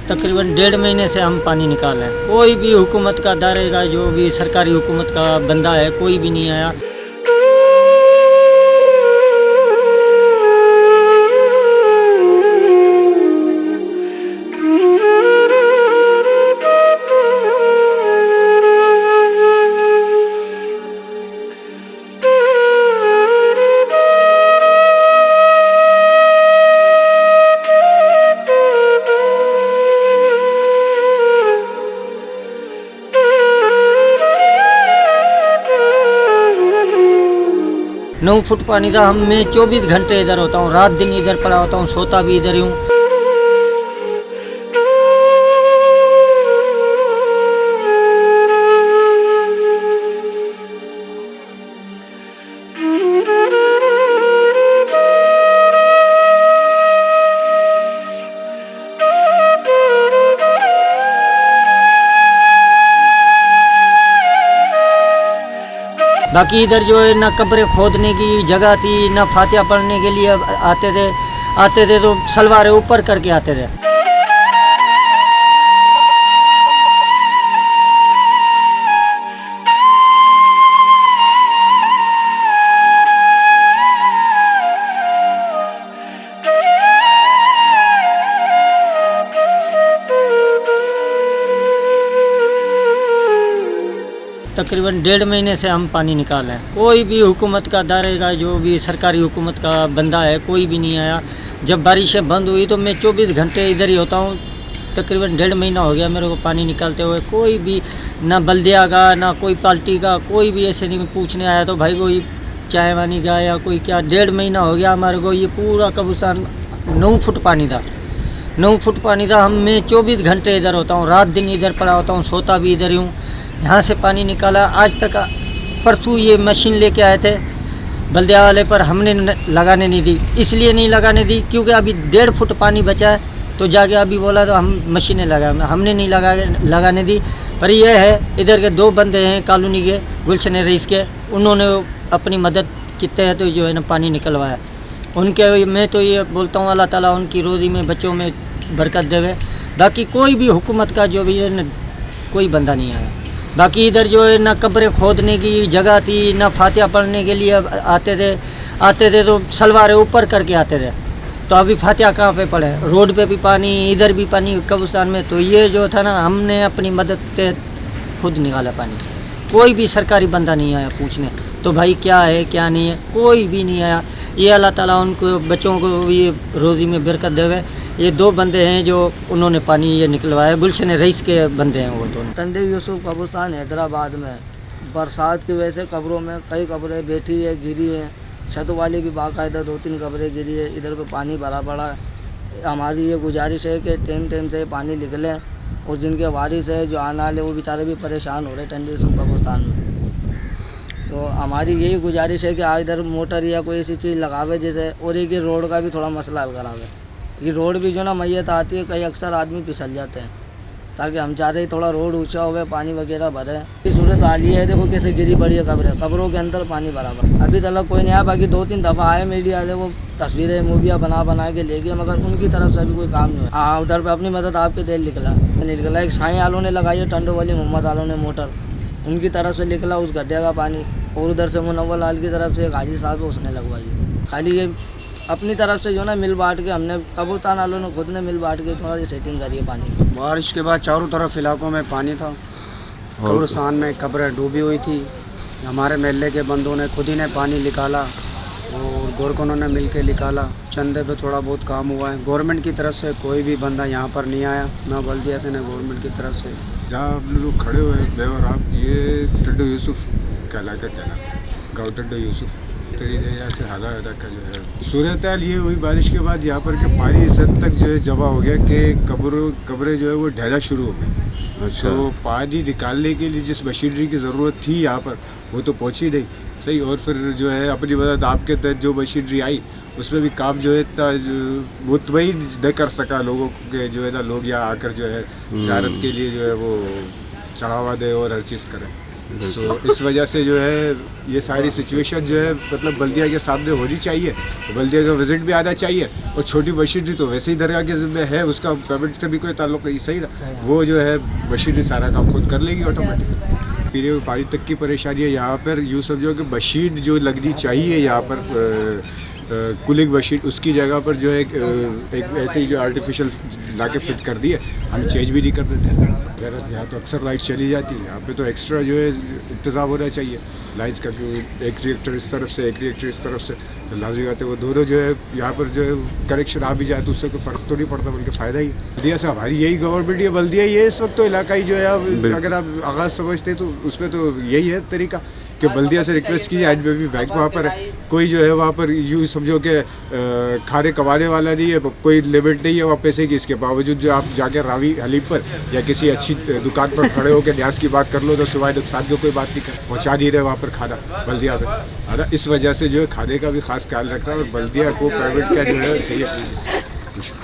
तकरीबन 1.5 महीने से हम पानी निकाल रहे हैं। कोई भी हुकूमत का दायरे का जो भी सरकारी हुकूमत का बंदा है कोई भी नहीं आया। नौ फुट पानी था। मैं 24 घंटे इधर होता हूँ, रात दिन इधर पड़ा होता हूँ, सोता भी इधर ही हूँ। बाकी इधर जो है ना कब्रें खोदने की जगह थी, ना फातिहा पढ़ने के लिए आते थे तो सलवारें ऊपर करके आते थे। तकरीबन 1.5 महीने से हम पानी निकाल रहे हैं। कोई भी हुकूमत का दायरे का जो भी सरकारी हुकूमत का बंदा है कोई भी नहीं आया। जब बारिशें बंद हुई तो मैं 24 घंटे इधर ही होता हूँ। तकरीबन 1.5 महीना हो गया मेरे को पानी निकालते हुए। कोई भी ना बल्दिया का ना कोई पार्टी का कोई भी ऐसे नहीं पूछने आया तो भाई कोई चाय वानी का या कोई क्या। 1.5 महीना हो गया हमारे को। ये पूरा कब्रिस्तान 9 फुट पानी था। 9 फुट पानी था। मैं 24 घंटे इधर होता हूँ, रात दिन इधर पड़ा होता हूँ, सोता भी इधर ही हूँ। यहाँ से पानी निकाला आज तक। परसों ये मशीन लेके आए थे बल्दिया वाले, पर हमने लगाने नहीं दी। इसलिए नहीं लगाने दी क्योंकि अभी 1.5 फुट पानी बचा है। तो जाके अभी बोला तो हम मशीनें हमने नहीं लगाने दी। पर यह है इधर के 2 बंदे हैं कॉलोनी के, गुलशन रईस के, उन्होंने अपनी मदद के तहत तो जो है ना पानी निकलवाया। उनके मैं तो ये बोलता हूँ अल्लाह ताला उनकी रोज़ी में बच्चों में बरकत देवे। बाकी कोई भी हुकूमत का जो भी है ना कोई बंदा नहीं आया। बाकी इधर जो है ना कब्रें खोदने की जगह थी, ना फातिहा पढ़ने के लिए आते थे तो सलवारें ऊपर करके आते थे। तो अभी फातिहा कहाँ पे पढ़े? रोड पे भी पानी, इधर भी पानी कब्रिस्तान में। तो ये जो था ना हमने अपनी मदद से खुद निकाला पानी। कोई भी सरकारी बंदा नहीं आया पूछने तो भाई क्या है क्या नहीं है, कोई भी नहीं आया। ये अल्लाह ताला उनको बच्चों को ये रोज़ी में बरकत देवे। ये 2 बंदे हैं जो उन्होंने पानी ये निकलवाया, गुलशन रईस के बंदे हैं वो दोनों। तंदे यूसुफ कब्रिस्तान हैदराबाद में बरसात की वजह से कब्रों में कई कब्रें बैठी है, गिरी है। छत वाली भी बाकायदा 2-3 कब्रें गिरी है। इधर पे पानी भरा पड़ा है। हमारी ये गुजारिश है कि टाइम से पानी निकले और जिनके वारिस है जो आने वाले वो बेचारे भी परेशान हो रहे टंडे यूसुफ कब्रिस्तान में। तो हमारी यही गुजारिश है कि आज इधर मोटर या कोई ऐसी चीज़ लगावे जैसे, और एक ये रोड का भी थोड़ा मसला हल करावे। ये रोड भी जो ना मैयत आती है, कई अक्सर आदमी फिसल जाते हैं, ताकि हम चाहते हैं थोड़ा रोड ऊंचा हुए, पानी वगैरह भरे। ये सूरत हाल ये है, देखो कैसे गिरी पड़ी है कब्रों के अंदर पानी भरा पड़ा। अभी तक कोई नहीं आया। बाकी 2-3 दफ़ा आए मीडिया वाले, वो तस्वीरें मूवियाँ बना के ले गए, मगर उनकी तरफ से अभी कोई काम नहीं हुआ। हाँ, उधर पर अपनी मदद आपके दिल निकला। एक साईं आलों ने लगाई है, टंडो वाली मोहम्मद आलों ने मोटर, उनकी तरफ से निकला उस गड्ढे का पानी। और उधर से मुनव्वर लाल की तरफ से एक हाजी साहब है, उसने लगवाई है। खाली ये अपनी तरफ से जो ना मिल बांट के हमने कब्रिस्तान वालों ने खुद ने मिल बांट के थोड़ा सी सेटिंग करी है पानी की। बारिश के बाद चारों तरफ इलाकों में पानी था। कब्रिस्तान में कब्रें डूबी हुई थी। हमारे महल्ले के बंदों ने खुद ही ने पानी निकाला और गोरकनों ने मिल के निकाला। चंदे पे थोड़ा बहुत काम हुआ है। गवर्नमेंट की तरफ से कोई भी बंदा यहाँ पर नहीं आया, ना बल्दिया से, ना गवर्नमेंट की तरफ से। जहाँ आप लोग खड़े हुए हैं और आप, ये टंडो यूसुफ कहलाकर गाँव टंडो यूसुफ तरीके से हाल का जो है सूरत हाल ये हुई बारिश के बाद यहाँ पर के पानी इस हद तक जो है जमा हो गया कि कब्रें जो है वो ढहना शुरू हो गई। अच्छा। तो पानी निकालने के लिए जिस मशीनरी की ज़रूरत थी यहाँ पर वो तो पहुँची नहीं सही। और फिर जो है अपनी मदद आपके तहत जो मशीनरी आई उसमें भी काम जो है इतना मुतमईन न कर सका लोगों के, जो है ना लोग यहाँ आकर जो है ज़ियारत के लिए जो है वो चढ़ावा दें और हर चीज़ करें। सो इस वजह से जो है ये सारी सिचुएशन जो है मतलब बल्दिया के सामने होनी चाहिए, तो बल्दिया का विजिट भी आना चाहिए। और छोटी मशीनरी तो वैसे ही दरगाह के ज़िम्मे है, उसका पेमेंट से भी कोई ताल्लुक नहीं, सही ना, वो जो है मशीनरी सारा काम खुद कर लेगी ऑटोमेटिक। पीने में पानी तक की परेशानी है यहाँ पर, यूँ समझो कि मशीन जो लगनी चाहिए यहाँ पर कूलिंग मशीन, उसकी जगह पर जो है एक ऐसे ही जो आर्टिफिशियल ला के फिट कर दी है, हम चेंज भी नहीं कर देते। अगर यहाँ तो अक्सर लाइट चली जाती है, यहाँ पे तो एक्स्ट्रा जो है इंतज़ाम होना चाहिए लाइट्स का, कि एक रिएक्टर इस तरफ से एक रिएक्टर इस तरफ से, तो लाजमी बात है वो दोनों जो है यहाँ पर जो है कनेक्शन आ भी जाए तो उससे कोई फ़र्क तो नहीं पड़ता, बल्कि फ़ायदा ही है। बल्दिया से हमारी यही गवर्नमेंट है, बल्दिया ये इस वक्त तो इलाका ही जो है, अब अगर आप आगाज़ समझते तो उसमें तो यही है तरीका कि बल्दिया से रिक्वेस्ट कीजिए, आज भी बैंक वहाँ पर है, कोई जो है वहाँ पर यूँ समझो कि खाने कमाने वाला नहीं है, कोई लिमिट नहीं है वहाँ पैसे की, इसके बावजूद जो आप जाके रावी हलीम पर या किसी अच्छी दुकान पर खड़े होकर न्याज की बात कर लो तो सिवाय नुकसान की कोई बात नहीं कर, पहुँचा नहीं रहे वहाँ पर खाना बल्दिया में, है ना। इस वजह से जो है खाने का भी खास ख्याल रखना, और बल्दिया को प्राइवेट का जो है सही है।